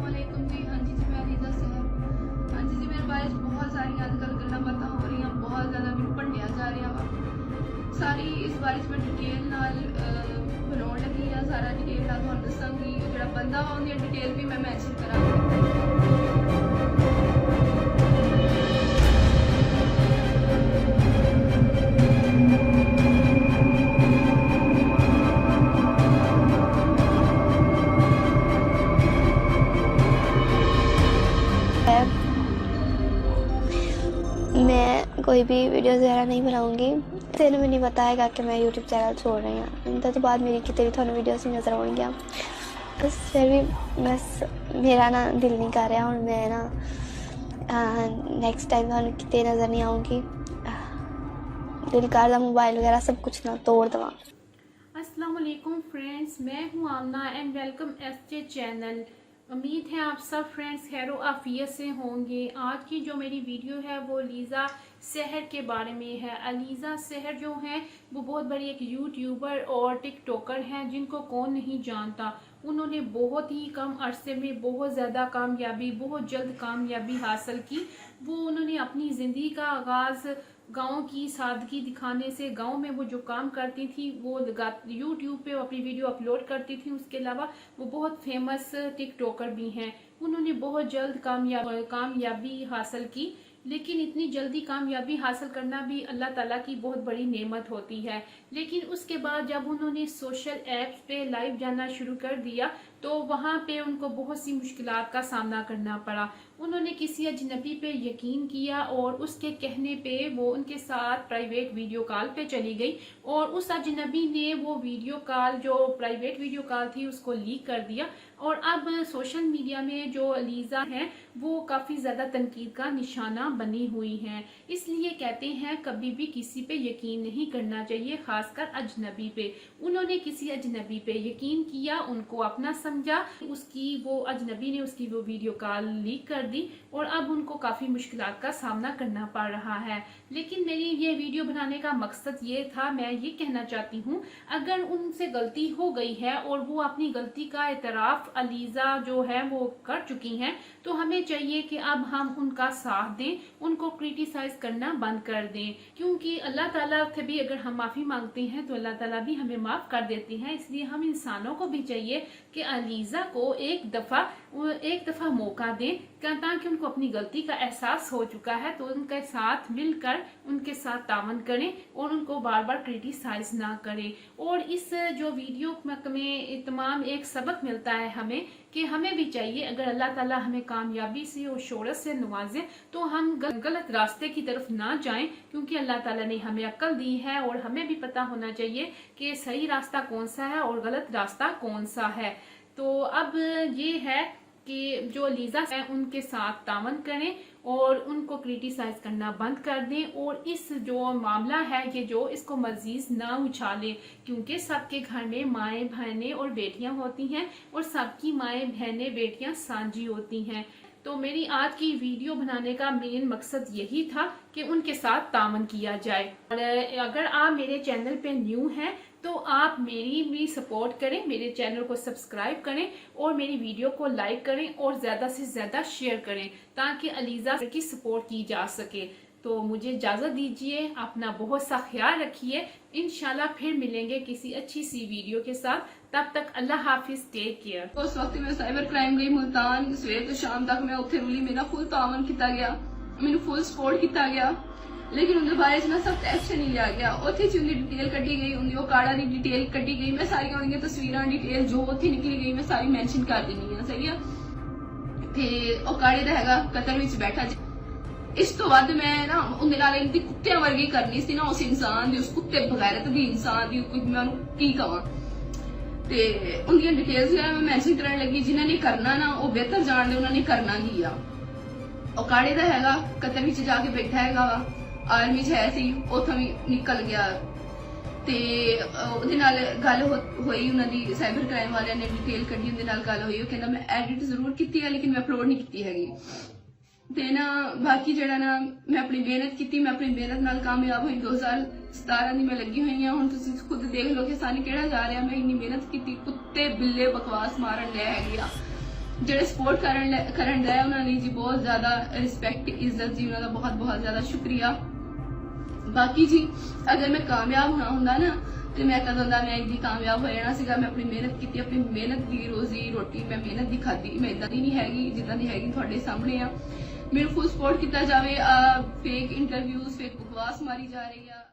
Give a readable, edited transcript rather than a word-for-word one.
अस्सलामुअलैकुम जी। हाँ जी मैं अलीजा सहर। हाँ जी मेरे बारे बहुत सारी अजकल गल्लां बातां हो रही, बहुत ज़्यादा मैं भंडिया जा रहा वा सारी इस बारे में डिटेल नाल बनाने लगी हाँ। सारा डिटेल नाल तुहानूं दसांगी। जो बंदा वा उहदी डिटेल भी मैं मैंशन करांगी। मैं कोई भी वीडियोस वगैरह नहीं बनाऊंगी। तेन मैंने बताएगा कि मैं यूट्यूब चैनल छोड़ रही हूँ, इनका तो बाद मेरी कितनी भी थानू वीडियोस नहीं नज़र आएंगी। बस फिर भी बस मेरा ना दिल नहीं कर रहा हूँ, मैं ना नेक्स्ट टाइम थानू कितने नज़र नहीं आऊँगी। दिल कर मोबाइल वगैरह सब कुछ ना तोड़ दवा। अस्सलाम वालेकुम फ्रेंड्स, मैं हूँ आमना एंड वेलकम एसजे चैनल। उम्मीद है आप सब फ्रेंड्स खैर आफियत से होंगे। आज की जो मेरी वीडियो है वो अलीज़ा सहर के बारे में है। अलीज़ा सहर जो है वो बहुत बड़ी एक यूट्यूबर और टिकटॉकर हैं जिनको कौन नहीं जानता। उन्होंने बहुत ही कम अरसे में बहुत ज़्यादा कामयाबी, बहुत जल्द कामयाबी हासिल की। वो उन्होंने अपनी ज़िंदगी का आगाज़ गाँव की सादगी दिखाने से, गाँव में वो जो काम करती थी वो यूट्यूब पे अपनी वीडियो अपलोड करती थी। उसके अलावा वो बहुत फेमस टिकटॉकर भी हैं। उन्होंने बहुत जल्द कामयाबी हासिल की, लेकिन इतनी जल्दी कामयाबी हासिल करना भी अल्लाह ताला की बहुत बड़ी नेमत होती है। लेकिन उसके बाद जब उन्होंने सोशल ऐप्स पे लाइव जाना शुरू कर दिया तो वहाँ पे उनको बहुत सी मुश्किलात का सामना करना पड़ा। उन्होंने किसी अजनबी पे यकीन किया और उसके कहने पे वो उनके साथ प्राइवेट वीडियो कॉल पे चली गई और उस अजनबी ने वो वीडियो कॉल, जो प्राइवेट वीडियो कॉल थी, उसको लीक कर दिया। और अब सोशल मीडिया में जो अलीज़ा हैं वो काफ़ी ज़्यादा तनकीद का निशाना बनी हुई हैं। इसलिए कहते हैं कभी भी किसी पे यकीन नहीं करना चाहिए, खासकर अजनबी पे। उन्होंने किसी अजनबी पे यकीन किया, उनको अपना समझा, उसकी वो अजनबी ने उसकी वो वीडियो कॉल लीक कर दी और अब उनको काफ़ी मुश्किलात का सामना करना पड़ रहा है। लेकिन मेरी ये वीडियो बनाने का मकसद ये था, मैं ये कहना चाहती हूँ अगर उनसे गलती हो गई है और वो अपनी गलती का एतराफ़ अलीज़ा जो है वो कर चुकी हैं, तो हमें चाहिए कि अब हम उनका साथ दें, उनको क्रिटिसाइज करना बंद कर दें। क्योंकि अल्लाह ताला से भी अगर हम माफ़ी मांगते हैं तो अल्लाह ताला भी हमें माफ़ कर देती हैं। इसलिए हम इंसानों को भी चाहिए कि अलीज़ा को एक दफ़ा मौका दें, ताकि उनको अपनी गलती का एहसास हो चुका है तो उनके साथ मिलकर उनके साथ तावन करें और उनको बार बार क्रिटिसाइज ना करें। और इस जो वीडियो में तमाम एक सबक मिलता है हमें कि हमें भी चाहिए, अगर अल्लाह ताला हमें कामयाबी से और शोहरत से नवाजे तो हम गलत रास्ते की तरफ ना जाएं, क्योंकि अल्लाह ताला ने हमें अक्ल दी है और हमें भी पता होना चाहिए कि सही रास्ता कौन सा है और गलत रास्ता कौन सा है। तो अब ये है कि जो अलीज़ा है उनके साथ तावन करें और उनको क्रिटिसाइज करना बंद कर दें और इस जो मामला है ये जो इसको मजीद ना उछालें, क्योंकि सबके घर में माएँ बहनें और बेटियां होती हैं और सबकी माएँ बहनें बेटियां साझी होती हैं। तो मेरी आज की वीडियो बनाने का मेन मकसद यही था कि उनके साथ तावन किया जाए। और अगर आप मेरे चैनल पे न्यू हैं तो आप मेरी भी सपोर्ट करें, मेरे चैनल को सब्सक्राइब करें और मेरी वीडियो को लाइक करें और ज़्यादा से ज़्यादा शेयर करें ताकि अलीज़ा की सपोर्ट की जा सके। तो मुझे इजाज़त दीजिए, अपना बहुत सा ख्याल रखिए। इंशाल्लाह फिर मिलेंगे किसी अच्छी सी वीडियो के साथ। तब तक अल्लाह हाफिज, टेक केयर। उस वक्त मैं साइबर क्राइम गई मुल्तान, सवेर तो शाम तक मैं उत्थे रुली, मेरा फुल तावन किया गया, मैंने फुल सपोर्ट किया गया, लेकिन उनके बारे में सख्त एक्शन नहीं लिया गया। उत्थे च उनकी डिटेल कड्डी गई, उनकी काड़ा की डिटेल कड्डी गई। मैं सारी उनकी तस्वीरें डिटेल जो उत्थे निकली गई मैं सारी मैंशन कर देनी है, सही है। ते ओ काड़े दा हैगा कतर विच बैठा। इस तो वध मैं ना उनके नाल इनकी कुत्तियां वर्गी करनी सी ना, उस इंसान दी, उस कुत्ते बगैरत दी इंसान दी मैं उन्हें की कहां। ते उनकी डिटेल्स मैं मैंशन करने लगी, जिन्होंने करना ना वो बेहतर जानते उन्होंने करना की आ। ਉਹ ਕਾੜੇ ਦਾ ਹੈਗਾ ਕਤਰ ਵਿੱਚ ਜਾ ਕੇ ਬੈਠਾ ਹੈਗਾ ਵਾ, ਆਰਮੀ 'ਚ ਹੈ ਸੀ, ਉੱਥੋਂ ਵੀ ਨਿਕਲ ਗਿਆ ਤੇ ਉਹਦੇ ਨਾਲ ਗੱਲ ਹੋਈ, ਉਹਨਾਂ ਦੀ ਸਾਈਬਰ ਕ੍ਰਾਈਮ ਵਾਲਿਆਂ ਨੇ ਡਿਟੇਲ ਕੱਢੀ, ਉਹਦੇ ਨਾਲ ਗੱਲ ਹੋਈ। ਉਹ ਕਹਿੰਦਾ ਮੈਂ ਐਡਿਟ ਜ਼ਰੂਰ ਕੀਤੀ ਹੈ ਲੇਕਿਨ ਮੈਂ ਅਪਲੋਡ ਨਹੀਂ ਕੀਤੀ ਹੈਗੀ। ਤੇ ਨਾ ਬਾਕੀ ਜਿਹੜਾ ਨਾ ਮੈਂ ਆਪਣੀ ਮਿਹਨਤ ਕੀਤੀ, ਮੈਂ ਆਪਣੀ ਮਿਹਨਤ ਨਾਲ ਕਾਮਯਾਬ ਹੋਈ। 2017 ਦੀ ਮੈਂ ਲੱਗੀ ਹੋਈ ਹਾਂ। ਹੁਣ ਤੁਸੀਂ ਖੁਦ ਦੇਖ ਲਓ ਕਿ ਸਾਨੂੰ ਕਿਹੜਾ ਜਾ ਰਿਹਾ। ਮੈਂ ਇੰਨੀ ਮਿਹਨਤ ਕੀਤੀ, ਕੁੱਤੇ ਬਿੱਲੇ ਬਕਵਾਸ ਮਾਰਨ ਲਿਆ ਹੈਗੀ ਆ। ਜਿਹੜੇ ਸਪੋਰਟ ਕਰਨ ਦਾ ਉਹਨਾਂ ਲਈ ਜੀ ਬਹੁਤ ਜ਼ਿਆਦਾ ਰਿਸਪੈਕਟ ਇੱਜ਼ਤ ਜੀ, ਉਹਨਾਂ ਦਾ ਬਹੁਤ ਬਹੁਤ ਜ਼ਿਆਦਾ ਸ਼ੁਕਰੀਆ। ਬਾਕੀ ਜੀ ਅਗਰ ਮੈਂ ਕਾਮਯਾਬ ਹੋਣਾ ਹੁੰਦਾ ਨਾ ਤੇ ਮੈਂ ਕਦੋਂ ਦਾ ਮੈਂ ਜੀ ਕਾਮਯਾਬ ਹੋ ਜਾਣਾ ਸੀਗਾ। ਮੈਂ ਆਪਣੀ ਮਿਹਨਤ ਕੀਤੀ, ਆਪਣੀ ਮਿਹਨਤ ਦੀ ਰੋਜ਼ੀ ਰੋਟੀ ਮੈਂ ਮਿਹਨਤ ਦੀ ਖਾਧੀ। ਮੈਂ ਇਦਾਂ ਦੀ ਨਹੀਂ ਹੈਗੀ ਜਿੱਦਾਂ ਦੀ ਹੈਗੀ ਤੁਹਾਡੇ ਸਾਹਮਣੇ ਆ। ਮੈਨੂੰ ਫੁੱਲ ਸਪੋਰਟ ਕੀਤਾ ਜਾਵੇ। ਫੇਕ ਇੰਟਰਵਿਊਜ਼, ਫੇਕ ਬਕਵਾਸ ਮਾਰੀ ਜਾ ਰਹੀ ਆ।